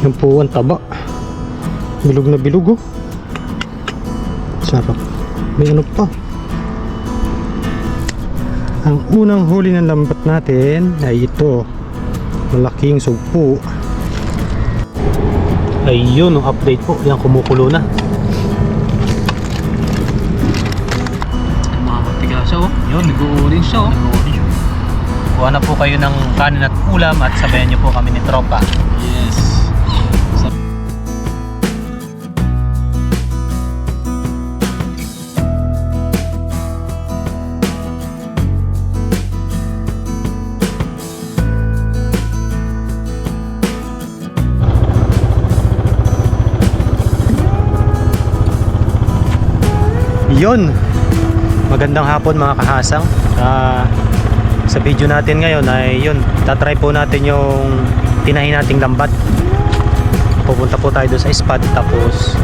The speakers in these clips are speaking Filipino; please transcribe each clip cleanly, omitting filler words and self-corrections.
Yan po ang taba. Bilog na bilog oh. Sarap. May ano pa. Ang unang huli ng lambat natin ay ito. Malaking sugpo. Ayun, ang update po. Yan, kumukulo na. Mga matigas oh. Yun, nag-uuling siya oh. Kuha na po kayo ng kanin at ulam at sabayan nyo po kami ni Tropa. Yes. Yun, magandang hapon mga kahasang. Sa video natin ngayon ay yun, tatry po natin yung tinahin nating lambat. Pupunta po tayo doon sa spot, tapos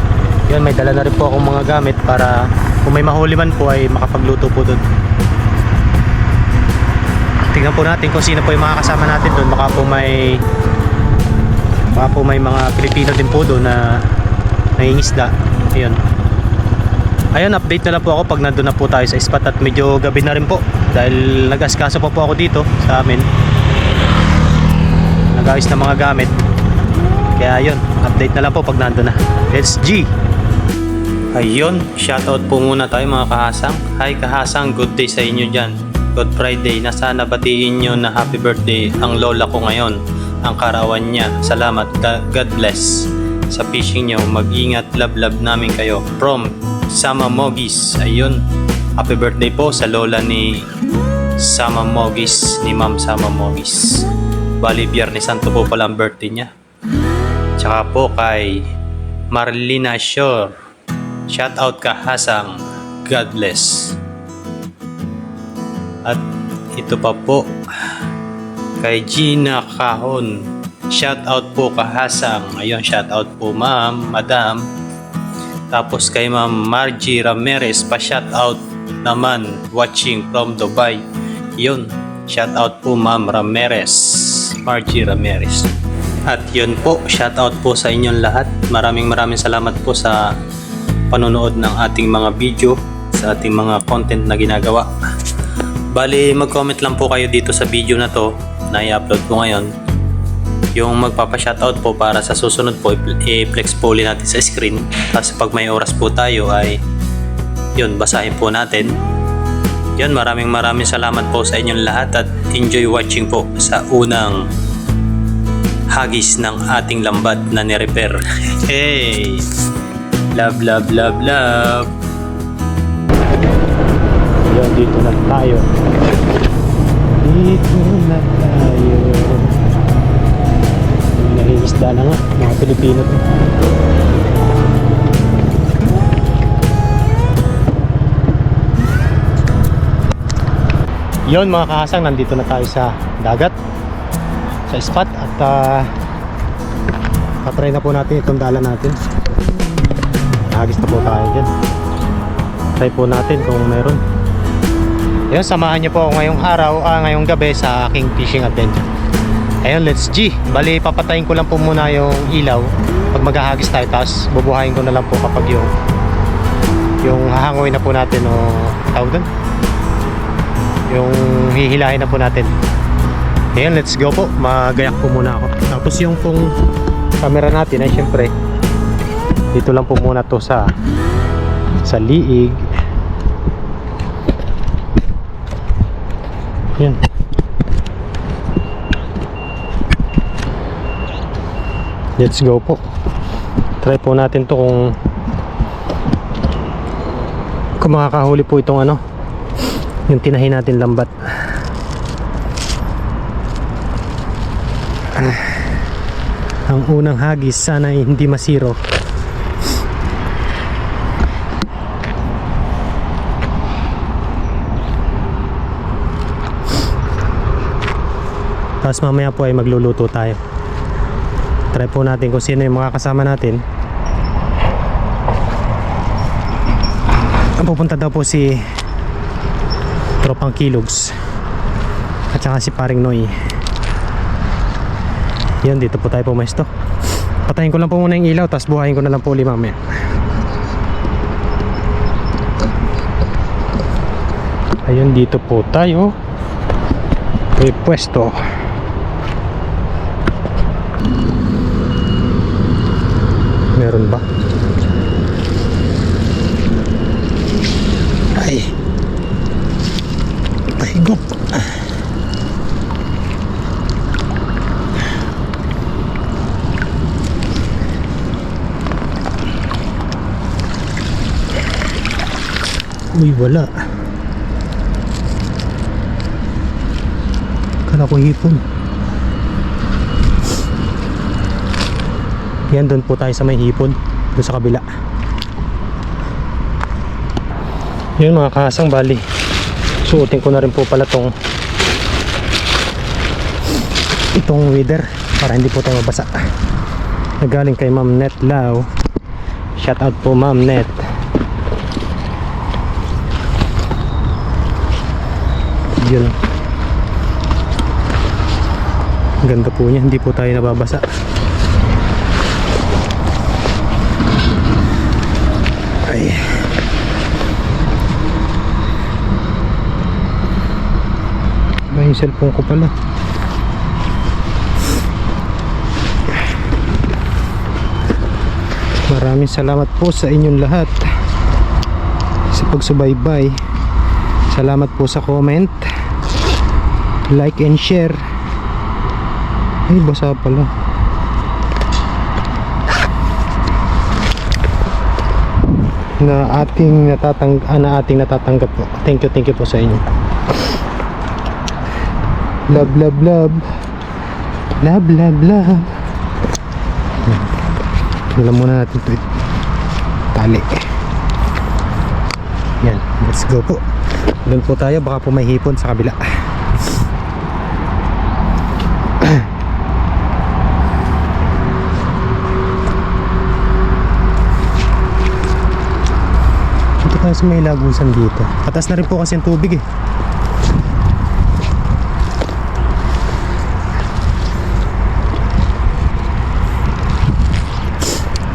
yun, may dala na rin po akong mga gamit para kung may mahuli man po ay makapagluto po doon. Tingnan po natin kung sino po yung mga kasama natin doon. Baka po may mga Pilipino din po doon na nangingisda. Ayun. Ayun, update na lang po ako pag nandun na po tayo sa spot at medyo gabi na rin po dahil nag-askaso pa po ako dito sa amin. Nag-ayos na mga gamit. Kaya yun, update na lang po pag nandun na. Let's G! Ayun, shoutout po muna tayo mga kahasang. Hi kahasang, good day sa inyo dyan. Good Friday, na sana batiin nyo na happy birthday ang lola ko ngayon. Ang karawan niya. Salamat, God bless. Sa fishing nyo, mag-ingat, love namin kayo. From Sama Mogis. Ayun, happy birthday po sa lola ni Sama Mogis, ni Ma'am Sama Mogis. Bali, Biyernes Santo po pala ang birthday niya. Tsaka po kay Marlina Shore, shout out ka Hasang, God bless. At ito pa po kay Gina Kahon, shout out po ka Hasang. Ayun, shout out po ma'am, madam. Tapos kay Ma'am Margie Ramirez, pa-shout out naman, watching from Dubai. Yun, shout out po Ma'am Ramirez, Margie Ramirez. At yun po, shout out po sa inyong lahat. Maraming salamat po sa panonood ng ating mga video, sa ating mga content na ginagawa. Bali, mag-comment lang po kayo dito sa video na to na i-upload po ngayon. Yung magpapa-shoutout po para sa susunod po i-flex po ulit natin sa screen. Tapos pag may oras po tayo ay yun, basahin po natin. Yun, maraming salamat po sa inyong lahat at enjoy watching po sa unang hagis ng ating lambat na ni-repair. Hey! Love! Yan, dito na tayo. Dito na tayo. Nangingisda na nga, mga Pilipino to. Yun mga kahasang, nandito na tayo sa dagat, sa spot, at patry na po natin itong dala natin. Hagis na po tayo dyan. Try po natin kung meron. Ayun, samahan niyo po ako ngayong araw, ngayong gabi sa aking fishing adventure. Ayun, let's G. Bali, papatayin ko lang po muna yung ilaw pag maghahagis tayo, tapos bubuhayin ko na lang po kapag yung hahangoy na po natin o tawag doon, yung hihilahin na po natin. Ayun, let's go po. Magayak po muna ako. Tapos yung pong camera natin ay syempre dito lang po muna to sa liig. Yan. Let's go po. Try po natin to kung makakahuli po itong yung tinahin natin lambat. Ang unang hagis, sana hindi masiro. Tapos mamaya po ay magluluto tayo. Try po natin kung sino yung mga kasama natin. Ang pupunta daw po si Tropang Kilogs at saka si Paring Noy. Yan, dito po tayo pumesto. Patayin ko lang po muna yung ilaw, tapos buhayin ko na lang po ulit mamaya. Ayun, dito po tayo may pwesto. Meron ba? Ay, pahigop. Uy, wala. Kala ko hipon. Yan, doon po tayo sa may hipon, doon sa kabila. Yun mga kahasang, bali suotin ko na rin po pala itong weather para hindi po tayo mabasa. Nagaling kay Ma'am Net Lau. Shout out po Ma'am Net. Yun, ganda po niya, hindi po tayo nababasa. Ay, may cellphone ko pala. Maraming salamat po sa inyong lahat sa pagsubaybay. Salamat po sa comment, like and share. Ay, basa pala. Na ating natatanggap po. Thank you po sa inyo. Love, love, love. Love, love, love. Alam muna natin ito. Tali. Yan, let's go po. Doon po tayo, baka po may hipon sa kabila. Ito tayo sa may lagusan dito. Patas na rin po kasi yung tubig eh.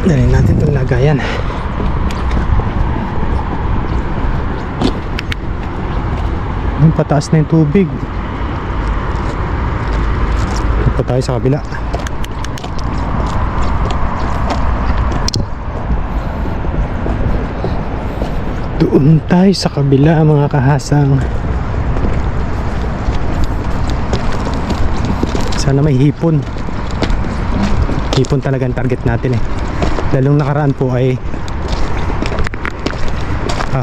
Dalhin natin itong lagayan. Yung pataas na yung tubig. Ito tayo sa kabila. Doon tayo sa kabila mga kahasang. Sana may hipon. Hipon talaga ang target natin eh. Lalong nakaraan po ay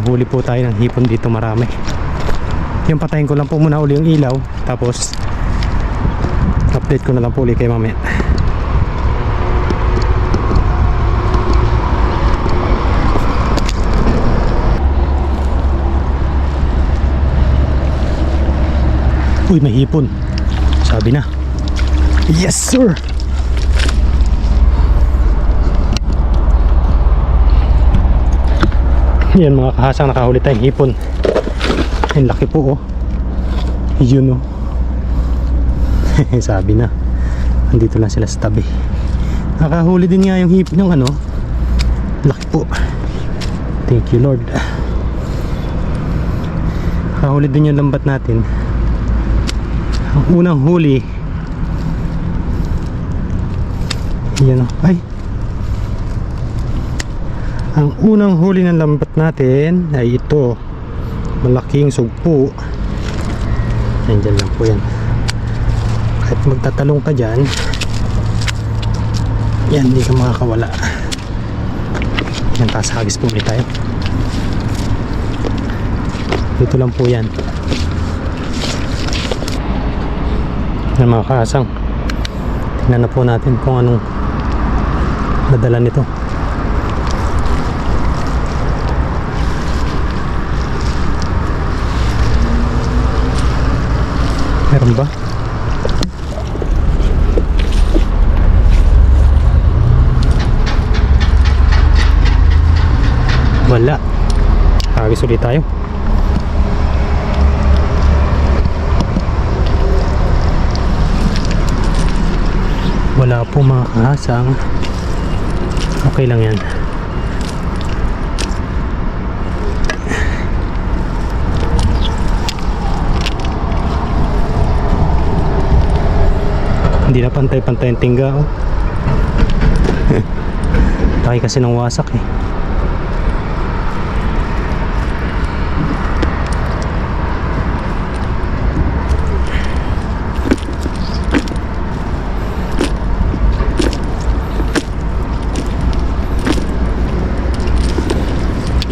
huli po tayo ng hipon dito, marami. Yung patayin ko lang po muna uli yung ilaw, tapos update ko na lang po uli kay mamaya. Uy, may hipon. Sabi na. Yes sir. Yan mga kahasang, nakahuli tayong hipon. Ang laki po oh. Yun oh. Sabi na. Andito lang sila sa tabi. Nakahuli din nga yung hipon ng ano. Laki po. Thank you Lord. Nakahuli din yung lambat natin. Ang unang huli. Yan oh. Ay. Ang unang huli ng lambat natin ay ito. Malaking sugpo. Nandyan lang po yan. Kahit magtatalong ka dyan, yan, hindi ka makakawala. Yan, taas hagis po ulit tayo. Dito lang po yan. Yan mga kaasang. Tingnan na po natin kung anong nadala nito. Meron ba? Wala. Hagis ulit tayo. Wala po mga kahasang. Okay lang yan. Hindi na pantay-pantay ang tingga, oh. Taki kasi ng wasak eh.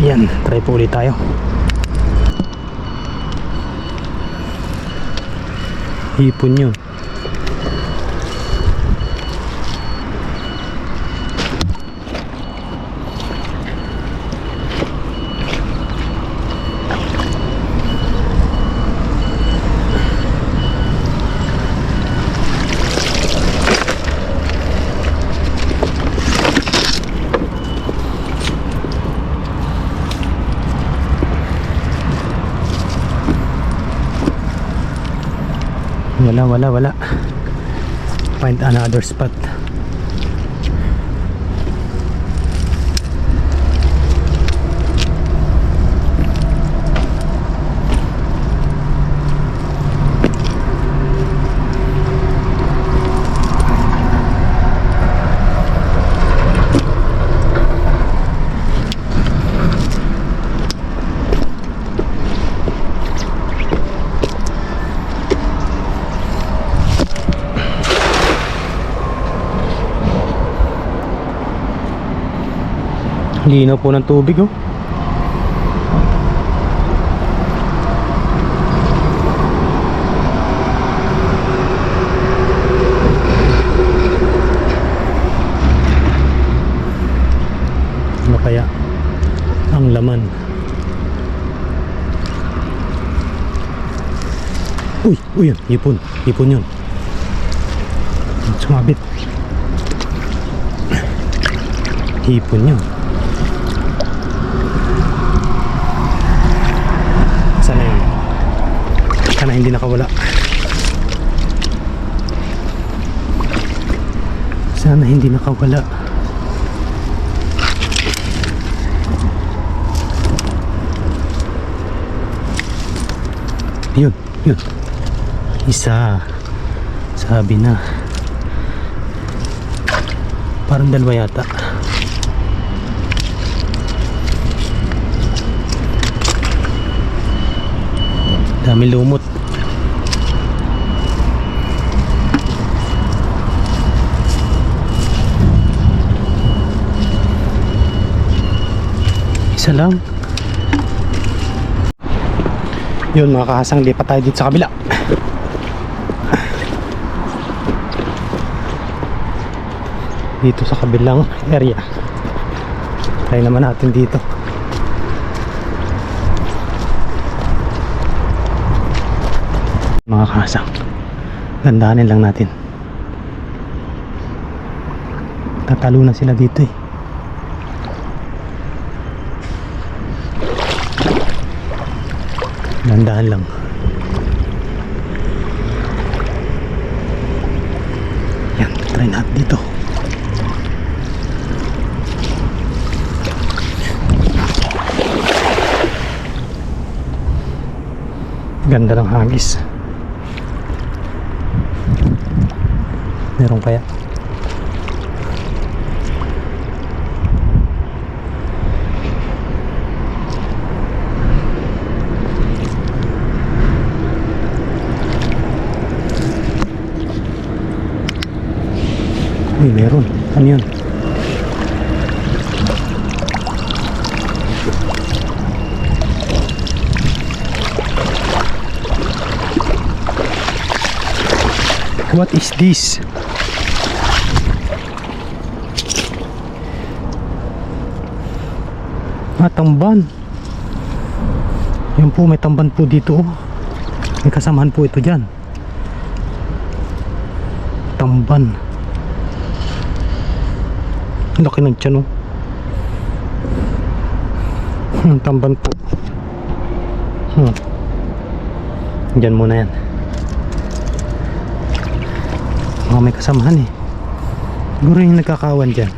Yan, try po ulit tayo. Hipon yun. Wala. Find another spot. Linaw po ng tubig, oh. Ano kaya ang laman? Uy, hipon yun. Sumabit. Hipon yun. Sana hindi nakawala. Sana hindi nakawala. Yun. Isa. Sabi na. Parang dalawa yata. Dami lumot. Isa lang. Yun mga kahasang, lipat tayo dito sa kabila. Dito sa kabilang area. Try naman natin dito. Mga kahasang, gandahanin lang natin. Tatalo na sila dito eh. Gandahan lang. Yan, try natin dito. Ganda ng hagis. Meron kaya? Uy, meron. Ano yun? What is this? Tamban. Yan po, may tamban po dito, oh. May kasamahan po ito dyan. Tamban. Laki ng tiyan, oh. Tamban po. Dyan muna yan. Mga may kasamahan eh. Siguro yung nagkakawan dyan.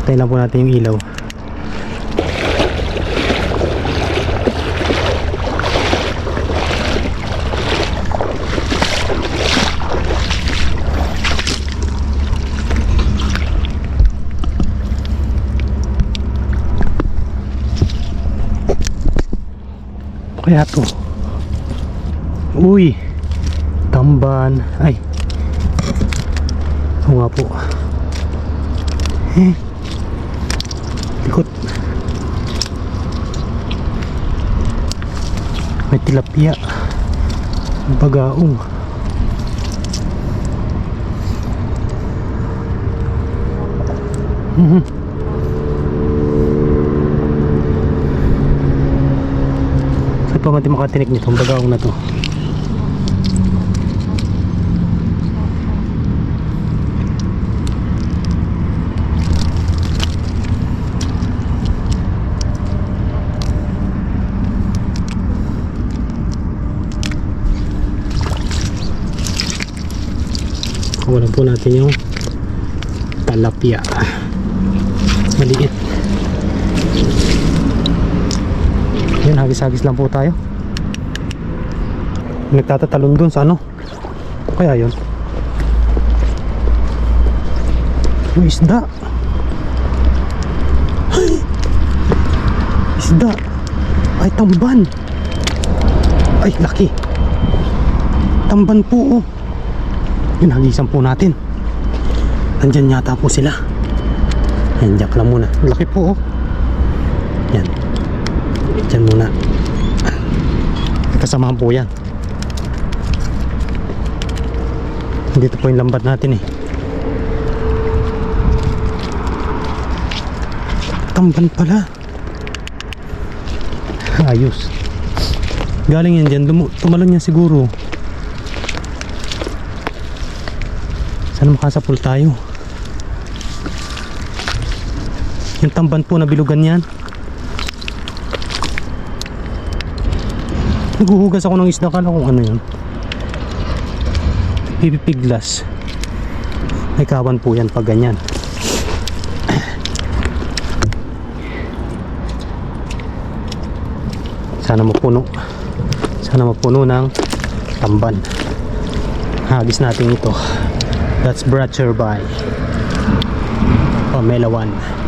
Tayo lang po natin yung ilaw. Kaya to. Uy, tamban. Ay, oo nga po. Likot. May tilapia, bagaong. Saan pa natin makatinik nitong bagaong na to? Kuha po natin yung talapia. Maliit. Yan, hagis-hagis lang po tayo. Nagtatatalon dun sa ano? Kaya yun? May isda. Ay! Isda. Ay, tamban. Ay, laki. Tamban po, oh. Yun, hagisan po natin. Nandyan yata po sila. Yan, jack lang muna. Laki po, oh. Yan. Diyan muna. Kasamahan po yan. Dito po yung lambat natin eh. Tamban pala. Ayos. Galing yan dyan. Tumalon yan siguro. Sana makasapul tayo. Yung tamban po na bilugan yan. Naghuhugas ako ng isda, kala kung ano yun. Pipipiglas. May kawan po yan pag ganyan. Sana mapuno. Sana mapuno ng tamban. Hagis natin ito. That's brought to you by Pamela 1.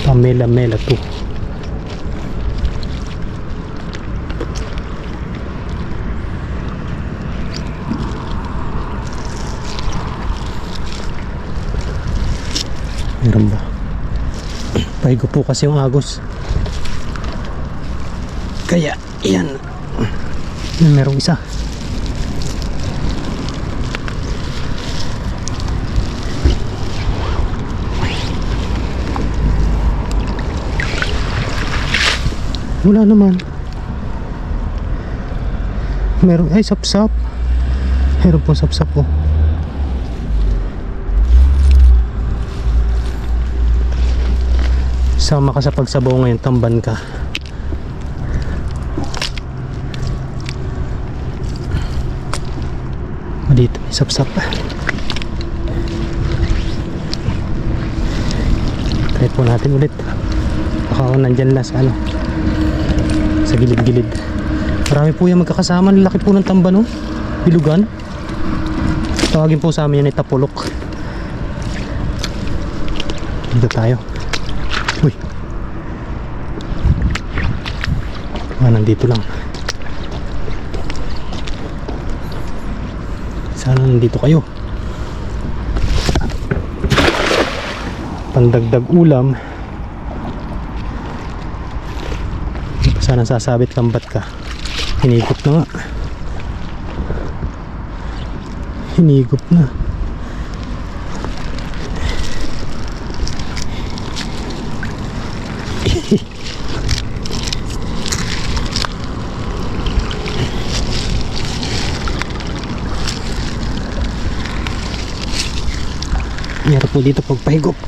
Pamela 2. Meron ba? Pahigo po kasi yung agos. Kaya, yan. Merong isa. Wala naman. Meron, ay sapsap. Meron po sapsap po. Sama ka sa pagsabaw ngayon, tamban ka. Dito may sapsap. Try po natin ulit. Baka nandyan lang sa ano, sa gilid-gilid. Marami po yung magkakasama. Laki po ng tamban, no? Bilugan. Tawagin po sa amin yan ay tapulok. Dito tayo. Uy. Nandito lang. Sana nandito kayo. Pandagdag ulam. Sana sasabit lambat ka. Hinigop na nga. Hinigop na. Meron po dito pagpahigop.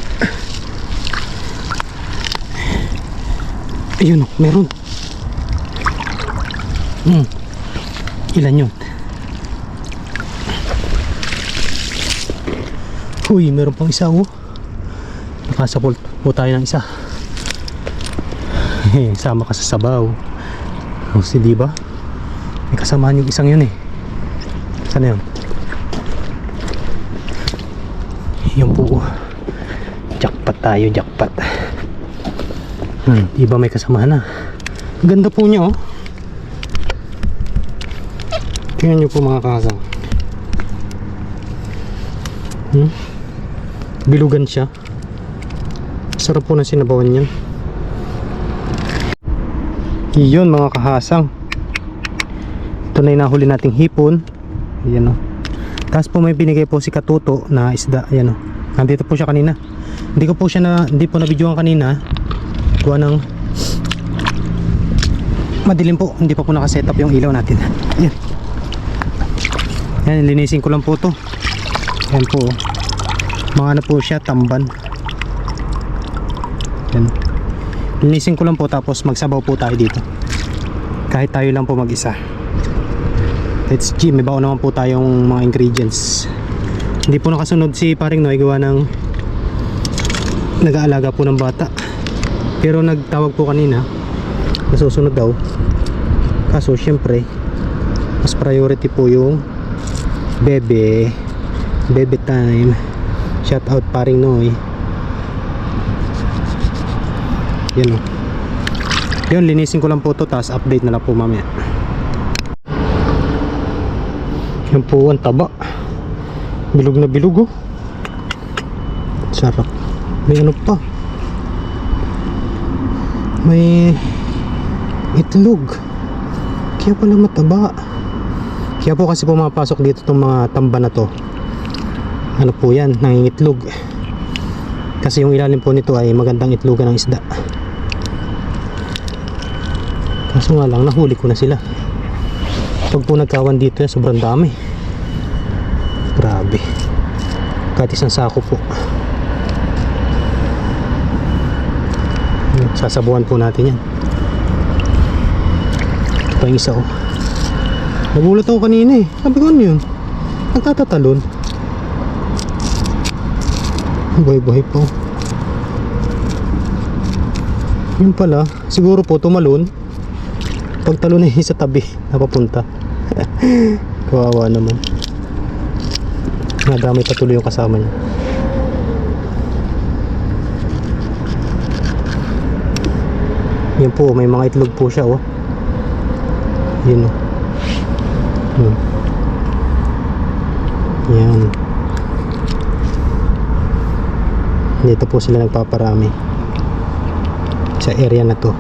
Ayun oh, meron. Ilan yun? Uy, meron pang isa oh. Nakasapol po tayo ng isa. Sama ka sa sabaw. O si diba? May kasamaan yung isang yun eh. Sana yun? Yun po. Jackpot tayo, jackpot. Diba may kasamahan na. Ganda po niya oh. Tingnan nyo po mga kasang. Bilugan siya. Sarap po ng sinabawan yan. Iyon mga kahasang. Ito na yung nahuli nating hipon. Ayan o. Tapos po may binigay po si Katuto na isda. Ayan o. Nandito po siya kanina. Hindi po na-videoan kanina. Kuha ng madilim po. Hindi pa po nakasetup yung ilaw natin. Ayan. Ayan, linisin ko lang po to. Ayan po. Mga ano po siya, tamban. Ayan. Linisin ko lang po tapos magsabaw po tayo dito. Kahit tayo lang po mag-isa. Let's G, may baon naman po tayong mga ingredients. Hindi po nakasunod si Paring Noy gawa ng nag-aalaga po ng bata. Pero nagtawag po kanina nasusunod daw. Kaso syempre mas priority po yung bebe time. Shout out Paring Noy. Yan o. Yun, linisin ko lang po to. Tapos update na lang po mamaya. Yan po ang taba. Bilog na bilog oh. Sarap. May ano pa. May itlog. Kaya pala mataba. Kaya po kasi pumapasok dito itong mga tamba na to. Ano po yan, nangingitlog. Kasi yung ilalim po nito ay magandang itlogan ng isda. Kaso nga lang, nahuli ko na sila. Pag po nagkawan dito, sobrang dami. Grabe. Kahit isang sako po. Sasabuhan po natin yan. Ito pa yung isa oh. Nagulat ako kanina eh. Sabi ko ano yun? Nagtatatalon. Buhay-buhay po. Yun pala, siguro po tumalon. Pagtalon na sa tabi, napapunta. Kawawa naman. Nadamay patuloy yung kasama niya. Yan po, may mga itlog po siya oh. Yun oh. Yan. Dito po sila nagpaparami sa area na to.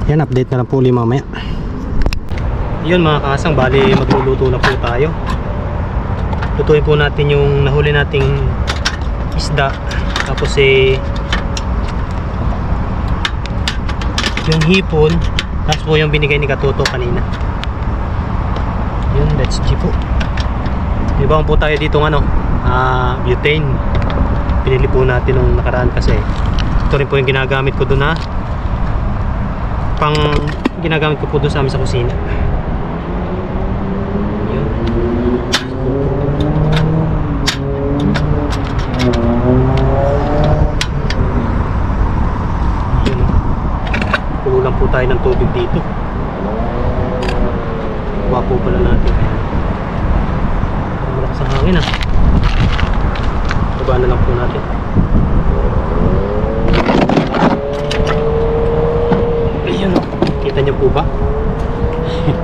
Yan, update na lang po ulit mamaya. Yun mga kasang, bali magluluto na po tayo. Lutuin po natin yung nahuli nating isda. Tapos yung hipon. Tapos po yung binigay ni Katuto kanina. Yun, let's G po. Ibang po tayo dito ng butane. Pinili po natin nung nakaraan kasi ito rin po yung ginagamit ko doon ginagamit ko po doon sa amin sa kusina. Yun. Yun. Pulo lang po tayo ng tubig dito. Wapo pala natin. Malakas ang hangin Baba na lang po natin. Ayun o. Kita niyo po ba? Ayun.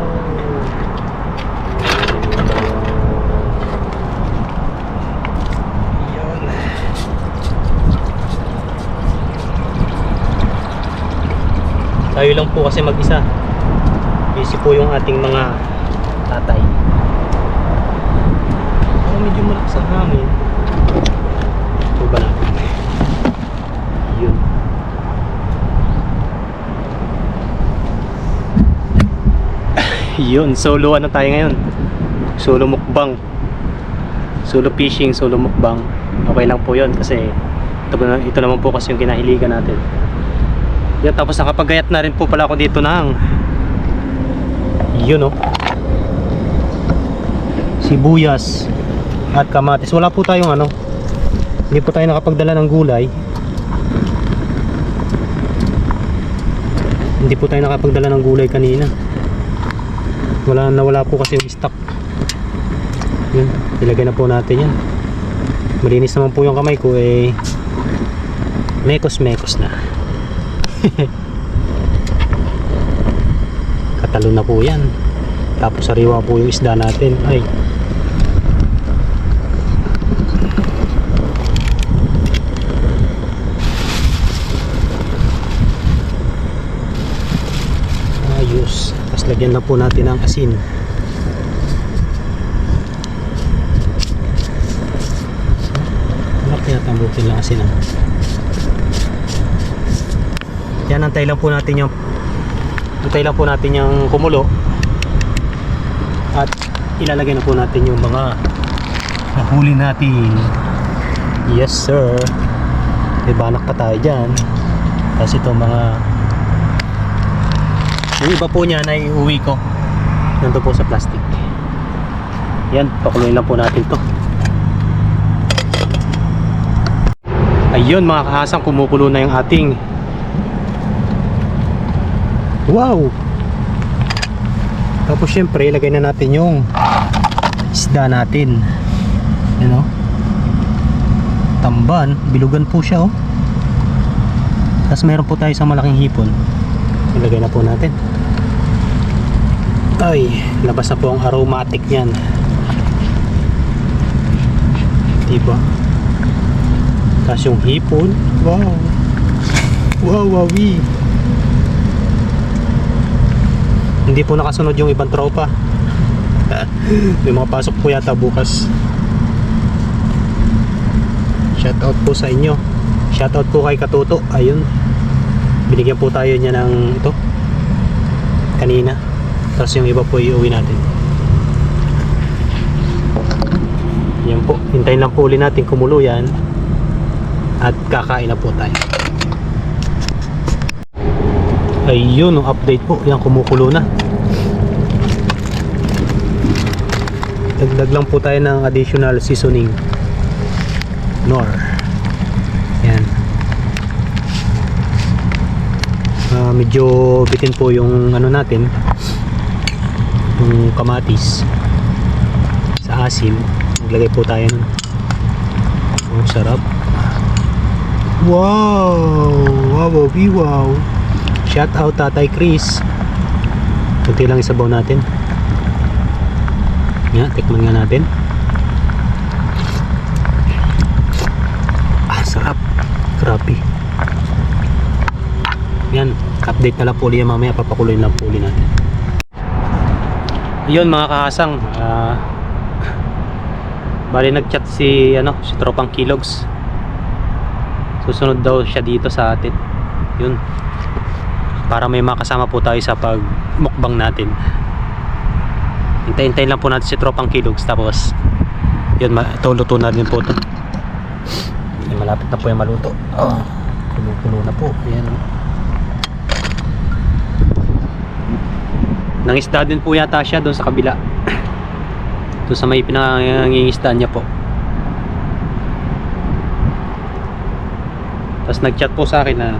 Tayo lang po kasi mag-isa. Busy po yung ating mga tatay. Medyo malakas ang hangin. Ito ba natin? Yun. Yun, solo ano tayo ngayon? Solo mukbang. Solo fishing, solo mukbang. Okay lang po yun kasi ito naman po kasi yung kinahiligan natin. Yan, tapos nakapagayat na rin po pala ako dito ng yun oh, sibuyas at kamatis. Wala po tayong ano, hindi po tayo nakapagdala ng gulay. Hindi po tayo nakapagdala ng gulay kanina. Nawala po kasi yung stock. Yun, ilagay na po natin yan. Malinis naman po yung kamay ko eh. Mekos na. Katalo na po yan. Tapos sariwa po yung isda natin. Ay, ayos. Tapos lagyan na po natin ng asin. Kaya tambukin lang asin. Yan, antay lang po natin yung kumulo. At ilalagay na po natin yung mga nahuli natin. Yes sir. May banak pa tayo dyan. Tapos ito mga yung iba po niya na iuwi ko. Nandun po sa plastic. Yan, pakuluin lang po natin to. Ayun mga kahasang, kumukulo na yung ating wow. Tapos syempre ilagay na natin yung isda natin. Yan o, tamban, bilugan po siya o. Tapos meron po tayo sa malaking hipon. Ilagay na po natin. Ay, labas na po ang aromatic niyan. Diba? Tapos yung hipon, wow. Wow, wowie. Hindi po nakasunod yung ibang tropa. May mga pasok po yata bukas. Shoutout po sa inyo. Shoutout po kay Katuto. Ayun, binigyan po tayo niya ng ito kanina. Tapos yung iba po iuwi natin. Yan po, hintayin lang po uli natin kumulo yan. At kakain na po tayo. Ayun, update po. Yan, kumukulo na. Dagdag lang po tayo ng additional seasoning. Nor. Yan. Medyo bitin po yung ano natin, yung kamatis sa asin. Maglagay po tayo nun. Oh, sarap. Wow! Wow, wow! Shout out Tatay Chris. Kunti lang isabaw natin. Yan, tikman nga natin. Ah, sarap. Grabe. Yan, update na lang po ulit mamaya. Papakuloyin lang po ulit natin. Yun mga kahasang, bali nag-chat si Tropang Kilogs. Susunod daw siya dito sa atin. Yun, para may makasama po tayo sa pagmukbang natin. Hintayin lang po natin si Tropang Kilogs. Tapos yun, luto na rin po ito. Malapit na po yung maluto. Kumukulo na po. Ayan. Nangisda din po yata siya doon sa kabila. Doon sa may pinangingisdaan niya po. Tapos nag-chat po sa akin na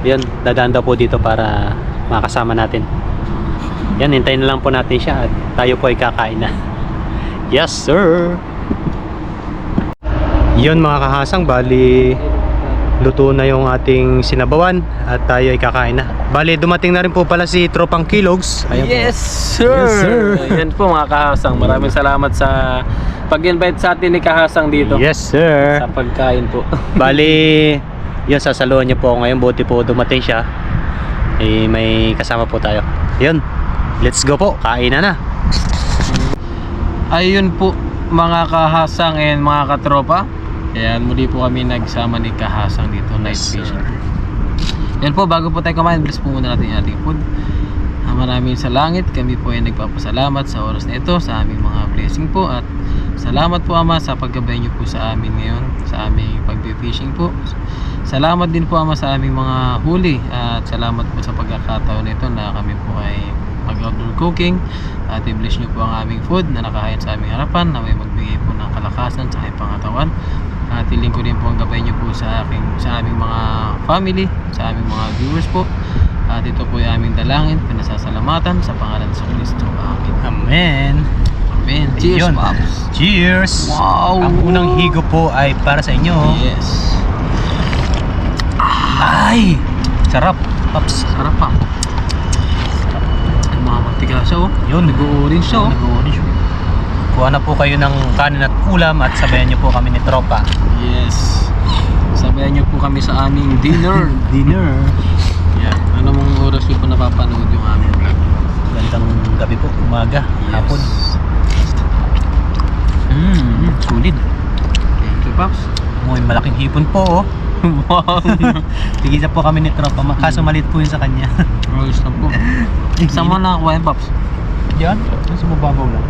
yan, dadaan daw po dito para makasama natin. Yan, hintayin na lang po natin siya at tayo po ay kakain na. Yes sir. Yun mga kahasang, bali luto na yung ating sinabawan at tayo ay kakain na. Bali dumating na rin po pala si Tropang Kilogs. Ayan Yes po. sir. Yes, sir. Yan po mga kahasang, maraming salamat sa pag-invite sa atin ni kahasang dito. Yes sir. Sa pagkain po. Bali yun, sasaluhan niyo po ako ngayon. Buti po dumating siya. Eh, may kasama po tayo. Yun, let's go po, kain na. Ayun po mga kahasang and mga katropa. Ayan, muli po kami nagsama ni kahasang dito, night Yes, fishing. Yan po, bago po tayo kumain, bless po muna natin yung ating food. Maraming sa langit, kami po ay nagpapasalamat sa oras na ito, sa aming mga blessing po, at Salamat po Ama sa paggabay niyo po sa amin ngayon, sa aming pag-fishing po. Salamat din po Ama sa aming mga huli at salamat po sa pagkakataon nito na kami po ay mag-outdoor cooking at i-bless niyo po ang aming food na nakahain sa aming harapan na may magbigay po ng kalakasan sa aking pangatawan. At hiling ko rin po ang gabay niyo po sa aming mga family, sa aming mga viewers po. At ito po ay aming dalangin, pinasasalamatan sa pangalan sa Kristo. Amen. Amen. Amen. Cheers, Ayun. Pops. Cheers! Wow! Ang unang higo po ay para sa inyo. Yes. Ay! Sarap, Pops. Sarap pa. Ang mga mantika siya oh. Yun. Nag-orange siya oh. Nag-orange. Kuha na po kayo ng kanin at ulam at sabayan niyo po kami ni Tropa. Yes. Sabayan niyo po kami sa aming dinner. Dinner. Yan. Ano mong oras niyo po napapanood yung aming vlog? Gandang gabi po, umaga, hapon. Sulit. Thank you, Pops. May malaking hipon po, oh. Wow. Tigisa po kami ni Tropa, kaso maliit po yun sa kanya. Ayos na po. Saan mo nakakuha yung Pops? Yan, nasa mababaw lang.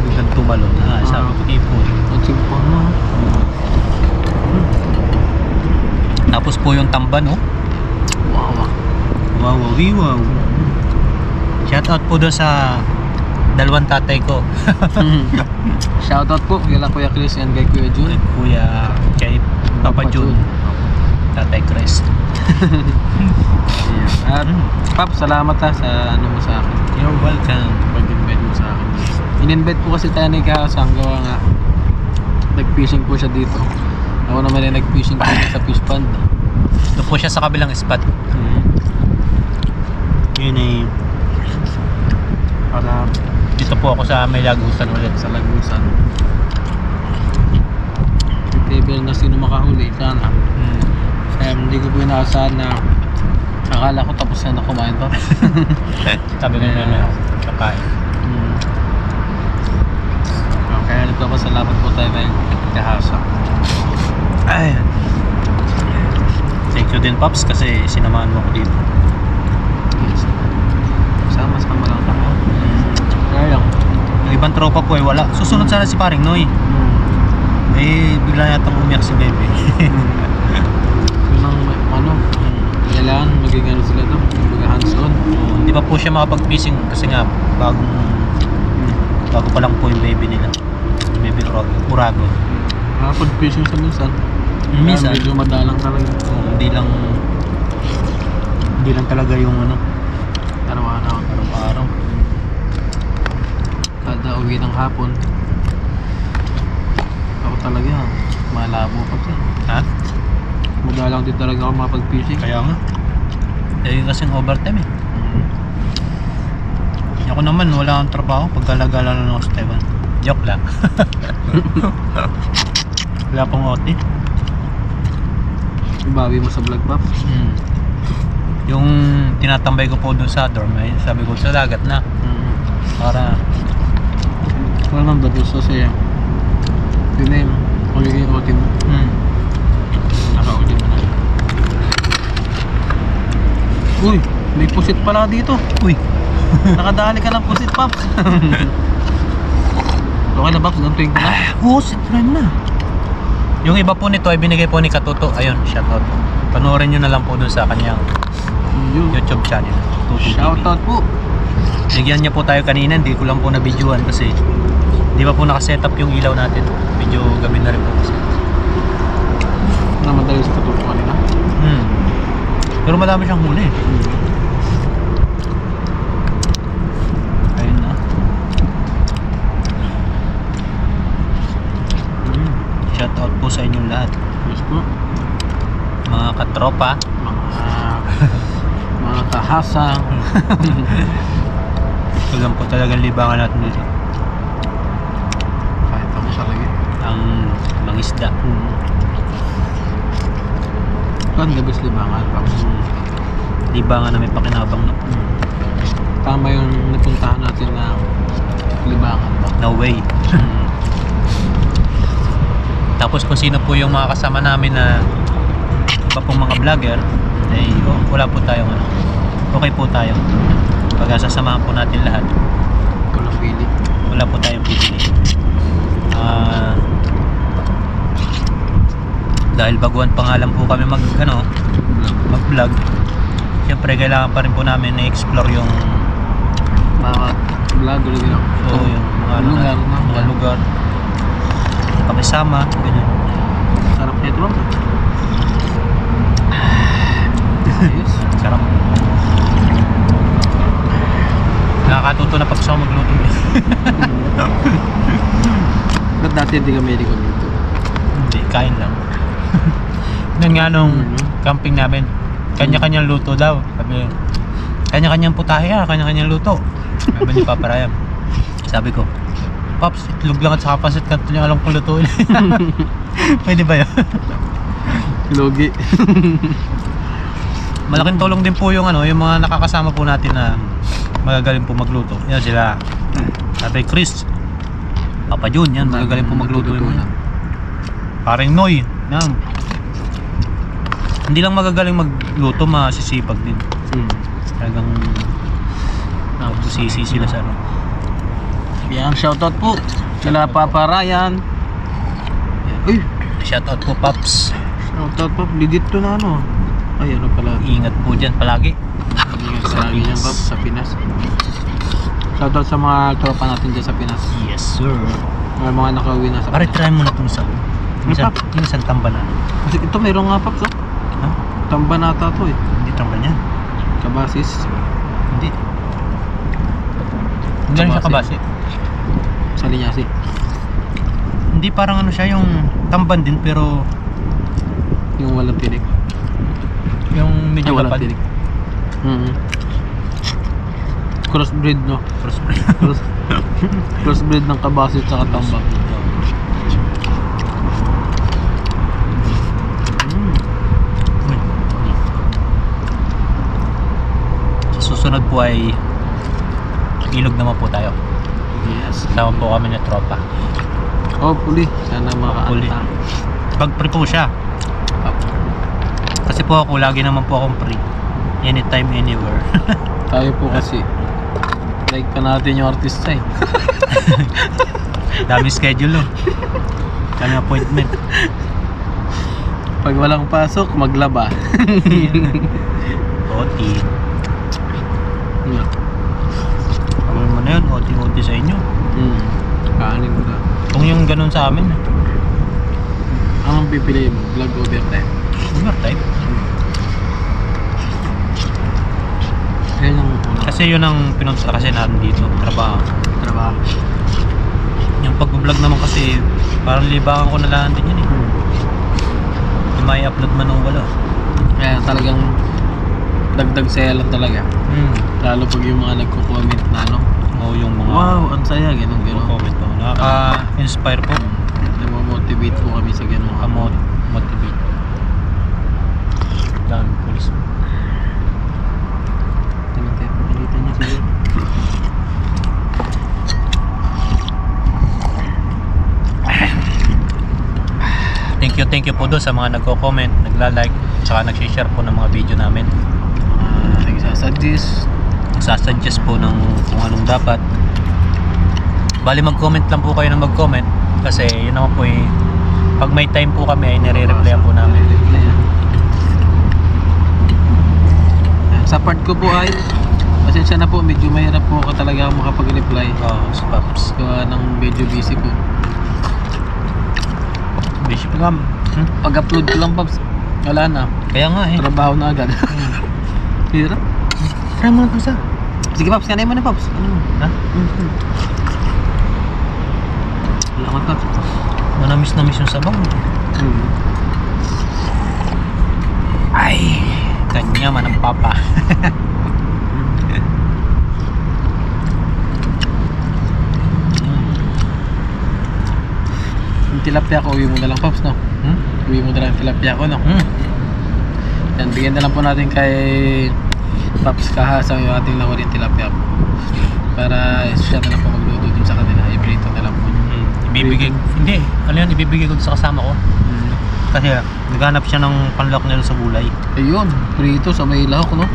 Biglang tumalon. Sabi ko hipon. Nagsipon mo. Tapos po yung tamban, oh. Wow. Wow, wow. Shoutout po doon sa dalawang tatay ko. Shoutout po kay Kuya Chris and kay Kuya Jun. Kuya, kay Papa Jun. Tatay Chris. At Pap, salamat ha sa ano mo sa akin. You're welcome. Pag-invite mo sa akin. In-invite po kasi tayo ni Kahasang, gawa nga nag-fishing po siya dito. Ako naman ay nag-fishing po sa fish pond. Doon po siya sa kabilang spot. Yun ay Para dito po ako sa may lagusan ulit. sa Lagusan. If ever na sino makahuli, sana. Hindi ko po inaasahan na akala ko tapos na kumain pa. Sabi ko na kakain. Kaya nagpapasalamat po tayo kay Kahasang. Ay. Thank you din, Pops, kasi sinamahan mo ko dito. Yes. Sama-sama lang tayo. Kaya lang. Yung ibang tropa po ay wala. Susunod sana si Paring Noy. Eh, bigla yata umiyak si Bebe. Yun ang ano, kailangan maging ano sila to, maging hands-on. Hindi pa po siya makapag-fishing kasi nga bago pa lang po yung baby nila. Baby Urago. Nakapag-fishing sa minsan. Minsan. Medyo madalang talaga. Hindi lang talaga yung ano, Araw-araw. Kada uwi ng hapon. Ako talaga, malabo pa siya. ha? Madalang din talaga ako makapag-fishing. Kaya nga. Eh kasing overtime eh. Ako naman wala akong trabaho pagkalagala lang ako sa Taiwan. Joke lang. Wala pong OT. Bawi mo sa vlog, Pops. Yung tinatambay ko po doon sa dorm ay sabi ko sa dagat na para Wala nang dabos kasi yun na yun. Magiging routine mo. Naka-ulit mo na. Uy! May pusit pala dito. uy, Nakadali ka ng pusit, Pops. Okay na, Pops? Gantuin ko na. oh, try mo na. Yung iba po nito ay binigay po ni Katuto. Ayun, shoutout. Panoorin nyo na lang po doon sa kanyang YouTube channel. Tuto TV. Shoutout po. Bigyan niya po tayo kanina, hindi ko lang po na-videoan kasi di ba po nakasetup yung ilaw natin. Medyo gabi na rin po kasi. Namatay sa katuto kanina. Pero madami siyang huli. Ayun na. Shoutout po sa inyong lahat. Yes po. Mga katropa. Mga kahasang. Ito lang po talagang libangan natin dito. Kahit ako talaga. Ang mangisda. Kan gabis libangan, Pops. Libangan na may pakinabang na. Tama yung napuntahan natin na libangan pa. No way. Tapos kung sino po yung mga kasama namin na iba pong mga vlogger, ay wala po tayong ano. Okay po tayo. Pag sasamahan po natin lahat. Walang pili. wala po tayong pipili. Dahil baguhan pa nga lang po kami mag-vlog. Siyempre kailangan pa rin po namin na-explore yung Mga vlogger lang. yung mga lugar. Pakisama, ganyan. Sarap nito lang. Ayos. Sarap. Nakakatuto na pag gusto ko magluto. Ba't dati hindi kami dito? Hindi, kain lang. Yun nga nung camping namin, kanya-kanyang luto daw. Sabi, kanya-kanyang putahe kanya-kanyang luto. Sabi ni Papa Rayam. Sabi ko, Pops, itlog lang at saka pasit, kanto niya alam kong lutuin. Pwede ba yun? Logi. Malaking tulong din po yung yung mga nakakasama po natin na magagaling po magluto. Yan sila. Sabi Chris, Papa Jun, yan magagaling po magluto yun. Paring Noy, yan. Hindi lang magagaling magluto, masisipag din. Talagang nagbusisi sila sa Yan, shoutout po. Sila Papa Ryan. Uy, Shoutout po Paps. shoutout po. Legit to na Ay, ano pala. Ingat po dyan palagi. Ingat sa lagi yan, Pops, sa Pinas. Shoutout sa mga tropa natin dyan sa Pinas. Yes sir. Mga nakauwi na sa Pare try mo na itong sa Pap. minsan tamba na. Kasi ito mayroon nga, Pops. Ha? Tamba nata to Hindi tamba niyan. Kabasis. Hindi. Hindi lang siya kabase. Sa Linyasi. Hindi, parang siya yung tamban din pero Yung walang tinik. yung medyo Walang kapal. tinik. Crossbreed, no? Crossbreed ng kabasis at tambak. Sa susunod po ay ilog naman po tayo. Yes. Kasama po kami na tropa. Hopefully, sana Hopefully. makaanta. Pag free po siya. Kasi po ako, lagi naman po akong free. Anytime, anywhere. Tayo po kasi like pa natin yung artista eh. Dami schedule Dami appointment. Pag walang pasok, maglaba. OT. Ano mo na yun, OT sa inyo. Kaanin ko na. Kung yung ganun sa amin, Anong pipiliin mo? Vlog overtime? overtime. Yan ang una. Kasi yun ang pinunta kasi natin dito, trabaho. Trabaho. Yung pag-vlog naman kasi, parang libangan ko na lang din yun Yung may upload man o wala. Kaya talagang dagdag saya lang talaga. Lalo pag yung mga nagko-comment na O yung mga wow, ang saya, ganun. comment po. Nakaka-inspire po. Namamotivate po kami sa ganun. Motivate. Dami pulis. Nakita niyo siguro. Thank you po doon sa mga nagko-comment, nagla-like, tsaka nag-share po ng mga video namin. Nagsasuggest po ng kung anong dapat. Bali mag-comment lang po kayo ng mag-comment kasi yun naman po pag may time po kami ay nire-replyan po namin. Sa part ko po ay pasensya na po, medyo mahirap po ako talaga makapag-reply. Sa Paps. Gawa ng medyo busy po. Busy pa kami. Pag-upload ko lang, Pops, wala na. Kaya nga Trabaho na agad. Hirap. Try mo na ito sa. Sige, Pops, kanay mo na, Pops. Ha? Wala ka, Pops. Manamis yung sabaw. Ay, kanya man ang papa. Yung tilapia ko, uwi mo na lang, Pops, no? Uwi mo na lang yung tilapia ko, no? Yan, bigyan na lang po natin kay Pops Kahasa yung ating nawaling tilapia po. Para siya na lang po magluto dun sa kanila. I-prito na lang po. Ibibigay, hindi. Ano yan, ibibigay ko sa kasama ko. Kasi naghanap siya ng panlak nila sa gulay. Ayun, prito sa may lahok, no?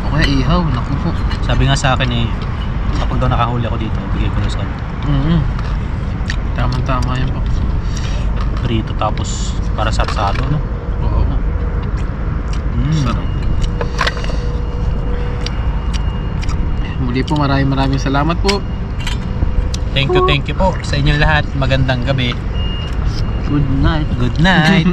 O kaya ihaw, naku po. Sabi nga sa akin Kapag daw nakahuli ako dito, bigay ko na sa kanya. Tama yan po. Prito tapos para sa asado, no? Oo. Sarap. Muli po, maraming salamat po. Thank you po sa inyong lahat. Magandang gabi. Good night. Good night.